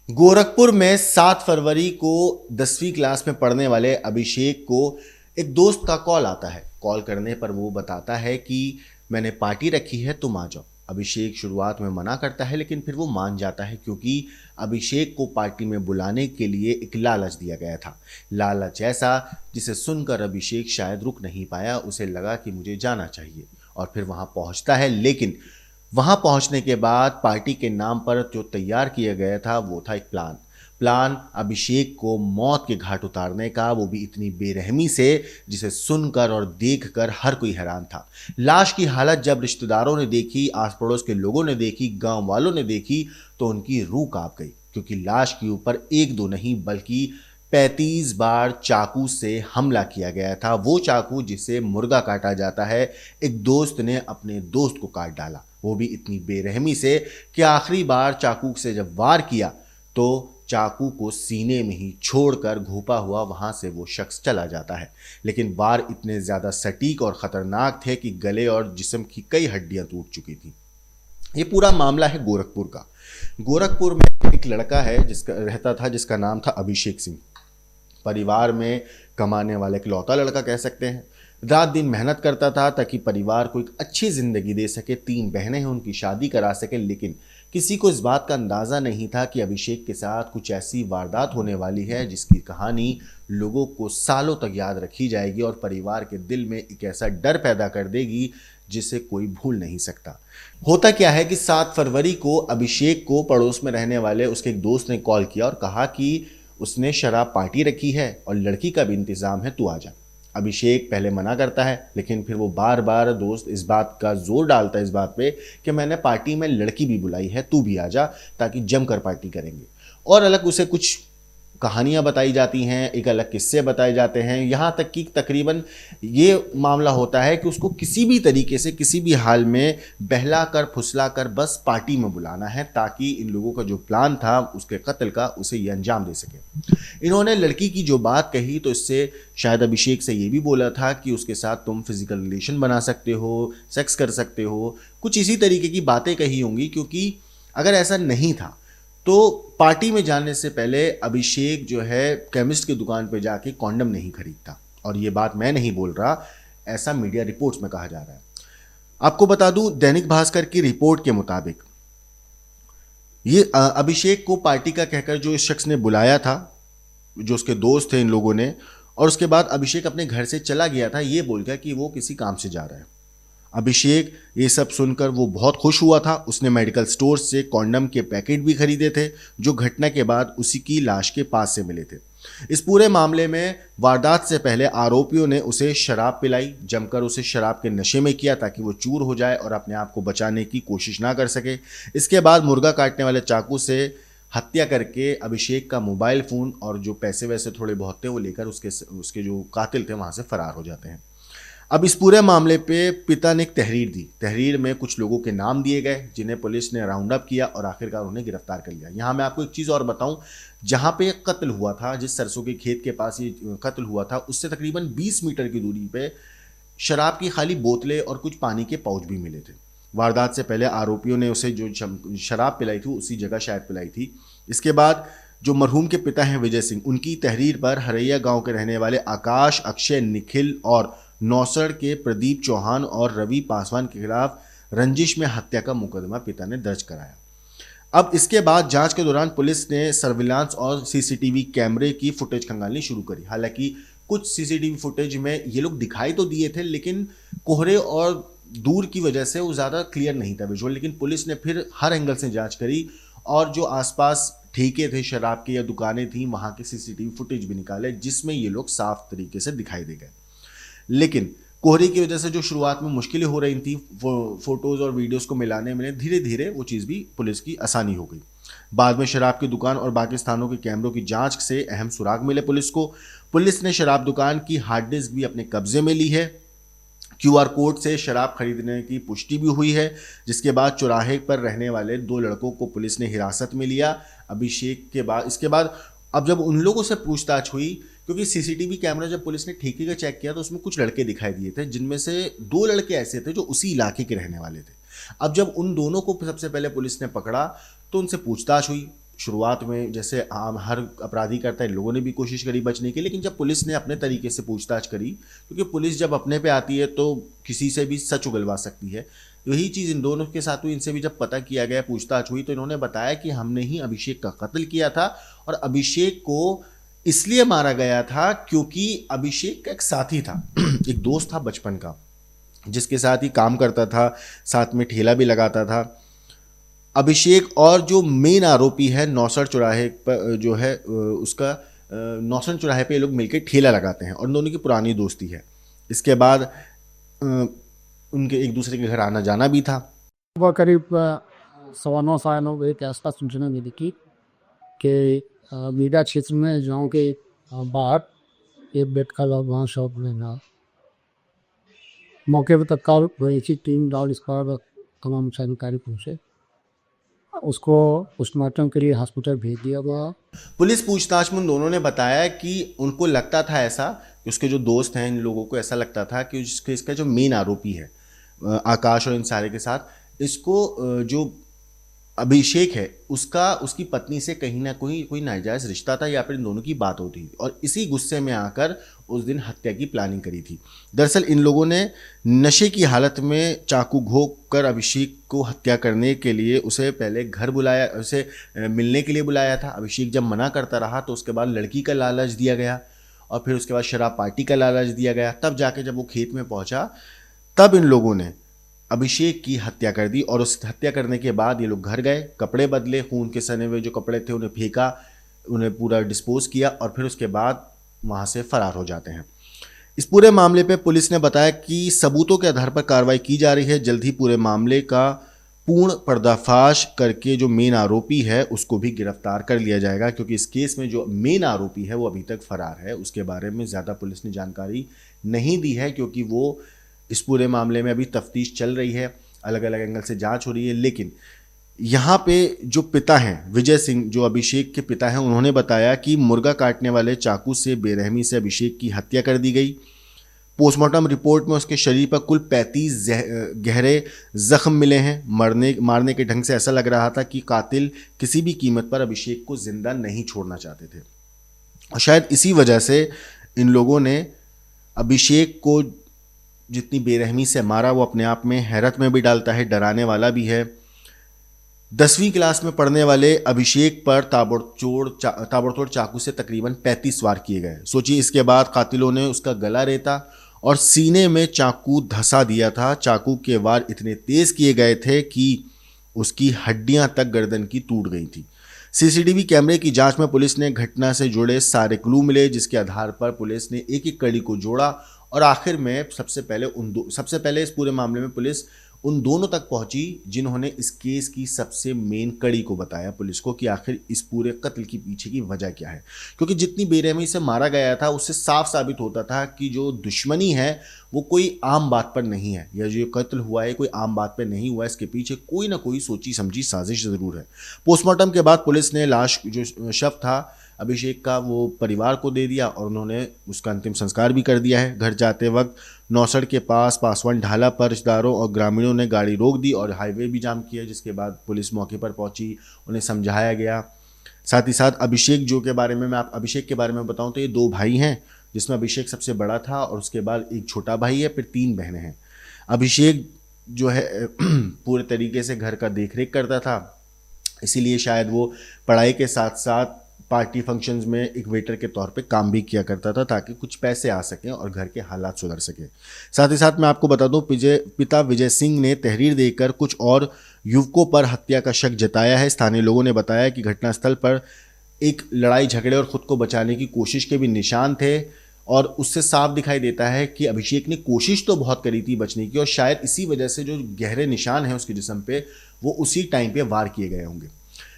गोरखपुर में 7 फरवरी को 10वीं क्लास में पढ़ने वाले अभिषेक को एक दोस्त का कॉल आता है। कॉल करने पर वो बताता है कि मैंने पार्टी रखी है, तुम आ जाओ। अभिषेक शुरुआत में मना करता है लेकिन फिर वो मान जाता है क्योंकि अभिषेक को पार्टी में बुलाने के लिए एक लालच दिया गया था। लालच ऐसा जिसे सुनकर अभिषेक शायद रुक नहीं पाया, उसे लगा कि मुझे जाना चाहिए और फिर वहाँ पहुँचता है। लेकिन वहां पहुंचने के बाद पार्टी के नाम पर जो तैयार किया गया था वो था एक प्लान अभिषेक को मौत के घाट उतारने का, वो भी इतनी बेरहमी से जिसे सुनकर और देखकर हर कोई हैरान था। लाश की हालत जब रिश्तेदारों ने देखी, आस पड़ोस के लोगों ने देखी, गांव वालों ने देखी तो उनकी रूह कांप गई क्योंकि लाश के ऊपर एक दो नहीं बल्कि 35 बार चाकू से हमला किया गया था। वो चाकू जिसे मुर्गा काटा जाता है, एक दोस्त ने अपने दोस्त को काट डाला, वो भी इतनी बेरहमी से कि आखिरी बार चाकू से जब वार किया तो चाकू को सीने में ही छोड़कर घूपा हुआ वहां से वो शख्स चला जाता है। लेकिन वार इतने ज्यादा सटीक और खतरनाक थे कि गले और जिस्म की कई हड्डियां टूट चुकी थी। ये पूरा मामला है गोरखपुर का। गोरखपुर में एक लड़का है जिसका रहता था, जिसका नाम था अभिषेक सिंह। परिवार में कमाने वाला इकलौता लड़का कह सकते हैं। रात दिन मेहनत करता था ताकि परिवार को एक अच्छी ज़िंदगी दे सके, 3 बहनें हैं, उनकी शादी करा सके। लेकिन किसी को इस बात का अंदाज़ा नहीं था कि अभिषेक के साथ कुछ ऐसी वारदात होने वाली है जिसकी कहानी लोगों को सालों तक याद रखी जाएगी और परिवार के दिल में एक ऐसा डर पैदा कर देगी जिसे कोई भूल नहीं सकता। होता क्या है कि 7 फरवरी को अभिषेक को पड़ोस में रहने वाले उसके एक दोस्त ने कॉल किया और कहा कि उसने शराब पार्टी रखी है और लड़की का भी इंतजाम है, तू आ जा। अभिषेक पहले मना करता है लेकिन फिर वो बार बार दोस्त इस बात का जोर डालता है इस बात पे कि मैंने पार्टी में लड़की भी बुलाई है, तू भी आ जा ताकि जमकर पार्टी करेंगे। और अलग उसे कुछ कहानियां बताई जाती हैं, एक अलग किस्से बताए जाते हैं, यहाँ तक कि तकरीबन ये मामला होता है कि उसको किसी भी तरीके से किसी भी हाल में बहला कर फुसला कर बस पार्टी में बुलाना है ताकि इन लोगों का जो प्लान था उसके कत्ल का उसे ये अंजाम दे सके। इन्होंने लड़की की जो बात कही तो इससे शायद अभिषेक से ये भी बोला था कि उसके साथ तुम फिजिकल रिलेशन बना सकते हो, सेक्स कर सकते हो, कुछ इसी तरीके की बातें कही होंगी। क्योंकि अगर ऐसा नहीं था तो पार्टी में जाने से पहले अभिषेक जो है केमिस्ट की दुकान पे जाके कॉन्डम नहीं खरीदता। और ये बात मैं नहीं बोल रहा, ऐसा मीडिया रिपोर्ट्स में कहा जा रहा है। आपको बता दूं, दैनिक भास्कर की रिपोर्ट के मुताबिक ये अभिषेक को पार्टी का कहकर जो इस शख्स ने बुलाया था, जो उसके दोस्त थे इन लोगों ने, और उसके बाद अभिषेक अपने घर से चला गया था ये बोलकर कि वो किसी काम से जा रहा है। अभिषेक ये सब सुनकर वो बहुत खुश हुआ था। उसने मेडिकल स्टोर से कॉन्डम के पैकेट भी खरीदे थे जो घटना के बाद उसी की लाश के पास से मिले थे। इस पूरे मामले में वारदात से पहले आरोपियों ने उसे शराब पिलाई, जमकर उसे शराब के नशे में किया ताकि वो चूर हो जाए और अपने आप को बचाने की कोशिश ना कर सके। इसके बाद मुर्गा काटने वाले चाकू से हत्या करके अभिषेक का मोबाइल फ़ोन और जो पैसे वैसे थोड़े बहुत थे वो लेकर उसके उसके जो कातिल थे वहाँ से फरार हो जाते हैं। अब इस पूरे मामले पे पिता ने एक तहरीर दी। तहरीर में कुछ लोगों के नाम दिए गए जिन्हें पुलिस ने राउंड अप किया और आखिरकार उन्हें गिरफ्तार कर लिया। यहाँ मैं आपको एक चीज़ और बताऊं, जहाँ पे कत्ल हुआ था, जिस सरसों के खेत के पास ये कत्ल हुआ था, उससे तकरीबन 20 मीटर की दूरी पे शराब की खाली बोतलें और कुछ पानी के पाउच भी मिले थे। वारदात से पहले आरोपियों ने उसे जो शराब पिलाई थी उसी जगह शायद पिलाई थी। इसके बाद जो मरहूम के पिता हैं विजय सिंह, उनकी तहरीर पर हरैया गांव के रहने वाले आकाश, अक्षय, निखिल और नौसड़ के प्रदीप चौहान और रवि पासवान के खिलाफ रंजिश में हत्या का मुकदमा पिता ने दर्ज कराया। अब इसके बाद जांच के दौरान पुलिस ने सर्विलांस और सीसीटीवी कैमरे की फुटेज खंगालनी शुरू करी। हालांकि कुछ सीसीटीवी फुटेज में ये लोग दिखाई तो दिए थे लेकिन कोहरे और दूर की वजह से वो ज़्यादा क्लियर नहीं था विजुअल। लेकिन पुलिस ने फिर हर एंगल से जांच करी और जो आसपास ठेके थे शराब के या दुकानें थी वहाँ के सीसीटीवी फुटेज भी निकाले जिसमें ये लोग साफ तरीके से दिखाई दे गए। लेकिन कोहरे की वजह से जो शुरुआत में मुश्किलें हो रही थी फोटोज़ और वीडियोस को मिलाने में, धीरे धीरे वो चीज़ भी पुलिस की आसानी हो गई। बाद में शराब की दुकान और बाकी स्थानों के कैमरों की जांच से अहम सुराग मिले पुलिस को। पुलिस ने शराब दुकान की हार्ड डिस्क भी अपने कब्जे में ली है। क्यूआर कोड से शराब खरीदने की पुष्टि भी हुई है। जिसके बाद चौराहे पर रहने वाले 2 लड़कों को पुलिस ने हिरासत में लिया। अभिषेक के बाद इसके बाद अब जब उन लोगों से पूछताछ हुई, क्योंकि सीसीटीवी कैमरा जब पुलिस ने ठेके का चेक किया तो उसमें कुछ लड़के दिखाई दिए थे जिनमें से 2 लड़के ऐसे थे जो उसी इलाके के रहने वाले थे। अब जब उन दोनों को सबसे पहले पुलिस ने पकड़ा तो उनसे पूछताछ हुई। शुरुआत में जैसे आम हर अपराधी करता है, लोगों ने भी कोशिश करी बचने की, लेकिन जब पुलिस ने अपने तरीके से पूछताछ करी, क्योंकि पुलिस जब अपने पे आती है तो किसी से भी सच उगलवा सकती है, यही चीज़ इन दोनों के साथ हुई। इनसे भी जब पता किया गया, पूछताछ हुई, तो इन्होंने बताया कि हमने ही अभिषेक का कत्ल किया था और अभिषेक को इसलिए मारा गया था क्योंकि अभिषेक का एक साथी था एक दोस्त था बचपन का, जिसके साथ ही काम करता था, साथ में ठेला भी लगाता था। अभिषेक और जो मेन आरोपी है नौसर चौराहे पर जो है उसका नौसर चौराहे पे ये लोग मिलकर ठेला लगाते हैं और इन दोनों की पुरानी दोस्ती है। इसके बाद उनके एक दूसरे के घर आना जाना भी था। सुबह करीब 9:15 के आसपास सूचना मिली थी कि मीरा क्षेत्र में गाँव के बाहर एक बेड का वहाँ शॉप में था। मौके पर तत्काल वही टीम डॉग स्क्वाड तमाम अधिकारी पहुँचे, उसको पोस्टमार्टम के लिए हॉस्पिटल भेज दिया गया। पुलिस पूछताछ में उन दोनों ने बताया कि उनको लगता था ऐसा कि उसके जो दोस्त हैं, इन लोगों को ऐसा लगता था कि इसका जो मेन आरोपी है आकाश और इन सारे के साथ, इसको जो अभिषेक है उसकी पत्नी से कहीं ना कोई नाजायज़ रिश्ता था या फिर इन दोनों की बात होती थी और इसी गुस्से में आकर उस दिन हत्या की प्लानिंग करी थी। दरअसल इन लोगों ने नशे की हालत में चाकू घोंक कर अभिषेक को हत्या करने के लिए उसे पहले घर बुलाया, उसे मिलने के लिए बुलाया था। अभिषेक जब मना करता रहा तो उसके बाद लड़की का लालच दिया गया और फिर उसके बाद शराब पार्टी का लालच दिया गया। तब जाके जब वो खेत में पहुंचा तब इन लोगों ने अभिषेक की हत्या कर दी और उस हत्या करने के बाद ये लोग घर गए, कपड़े बदले, खून के सने हुए जो कपड़े थे उन्हें फेंका, उन्हें पूरा डिस्पोज किया और फिर उसके बाद वहाँ से फरार हो जाते हैं। इस पूरे मामले पे पुलिस ने बताया कि सबूतों के आधार पर कार्रवाई की जा रही है। जल्द ही पूरे मामले का पूर्ण पर्दाफाश करके जो मेन आरोपी है उसको भी गिरफ्तार कर लिया जाएगा, क्योंकि इस केस में जो मेन आरोपी है वो अभी तक फरार है। उसके बारे में ज़्यादा पुलिस ने जानकारी नहीं दी है क्योंकि वो इस पूरे मामले में अभी तफ्तीश चल रही है, अलग अलग एंगल से जांच हो रही है। लेकिन यहाँ पे जो पिता हैं विजय सिंह, जो अभिषेक के पिता हैं, उन्होंने बताया कि मुर्गा काटने वाले चाकू से बेरहमी से अभिषेक की हत्या कर दी गई। पोस्टमार्टम रिपोर्ट में उसके शरीर पर कुल 35 गहरे जख्म मिले हैं। मारने के ढंग से ऐसा लग रहा था कि कातिल किसी भी कीमत पर अभिषेक को जिंदा नहीं छोड़ना चाहते थे और शायद इसी वजह से इन लोगों ने अभिषेक को जितनी बेरहमी से मारा वो अपने आप में हैरत में भी डालता है, डराने वाला भी है। 10वीं क्लास में पढ़ने वाले अभिषेक पर ताबड़तोड़ चाकू से तकरीबन 35 वार किए गए। सोचिए, इसके बाद कातिलों ने उसका गला रेता और सीने में चाकू धंसा दिया था। चाकू के वार इतने तेज किए गए थे कि उसकी हड्डियां तक गर्दन की टूट गई थी। सीसीटीवी कैमरे की जांच में पुलिस ने घटना से जुड़े सारे क्लू मिले, जिसके आधार पर पुलिस ने एक एक कड़ी को जोड़ा और आखिर में सबसे पहले इस पूरे मामले में पुलिस उन दोनों तक पहुंची जिन्होंने इस केस की सबसे मेन कड़ी को बताया पुलिस को कि आखिर इस पूरे कत्ल के पीछे की वजह क्या है। क्योंकि जितनी बेरहमी से मारा गया था उससे साफ साबित होता था कि जो दुश्मनी है वो कोई आम बात पर नहीं है, या जो कत्ल हुआ है कोई आम बात पर नहीं हुआ, इसके पीछे कोई ना कोई सोची समझी साजिश ज़रूर है। पोस्टमार्टम के बाद पुलिस ने लाश, जो शव था अभिषेक का, वो परिवार को दे दिया और उन्होंने उसका अंतिम संस्कार भी कर दिया है। घर जाते वक्त नौसड़ के पास पासवान ढाला पर रिश्तेदारों और ग्रामीणों ने गाड़ी रोक दी और हाईवे भी जाम किया, जिसके बाद पुलिस मौके पर पहुंची, उन्हें समझाया गया। साथ ही साथ अभिषेक मैं अभिषेक के बारे में बताऊं तो ये 2 भाई हैं, जिसमें अभिषेक सबसे बड़ा था और उसके बाद एक छोटा भाई है, फिर 3 बहनें हैं। अभिषेक जो है पूरे तरीके से घर का देखरेख करता था, इसीलिए शायद वो पढ़ाई के साथ साथ पार्टी फंक्शंस में एक वेटर के तौर पे काम भी किया करता था ताकि कुछ पैसे आ सकें और घर के हालात सुधर सकें। साथ ही साथ मैं आपको बता दूं, पिता विजय सिंह ने तहरीर देकर कुछ और युवकों पर हत्या का शक जताया है। स्थानीय लोगों ने बताया कि घटनास्थल पर एक लड़ाई झगड़े और खुद को बचाने की कोशिश के भी निशान थे और उससे साफ दिखाई देता है कि अभिषेक ने कोशिश तो बहुत करी थी बचने की और शायद इसी वजह से जो गहरे निशान हैं उसके जिस्म पे वो उसी टाइम पे वार किए गए होंगे।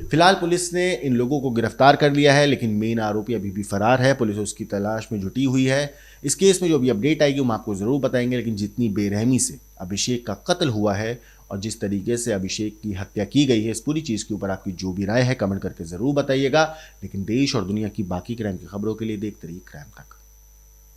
फिलहाल पुलिस ने इन लोगों को गिरफ्तार कर लिया है, लेकिन मेन आरोपी अभी भी फरार है। पुलिस उसकी तलाश में जुटी हुई है। इस केस में जो भी अपडेट आएगी हम आपको ज़रूर बताएंगे, लेकिन जितनी बेरहमी से अभिषेक का कत्ल हुआ है और जिस तरीके से अभिषेक की हत्या की गई है, इस पूरी चीज़ के ऊपर आपकी जो भी राय है कमेंट करके ज़रूर बताइएगा। लेकिन देश और दुनिया की बाकी क्राइम की खबरों के लिए देखते रहिए क्राइम तक।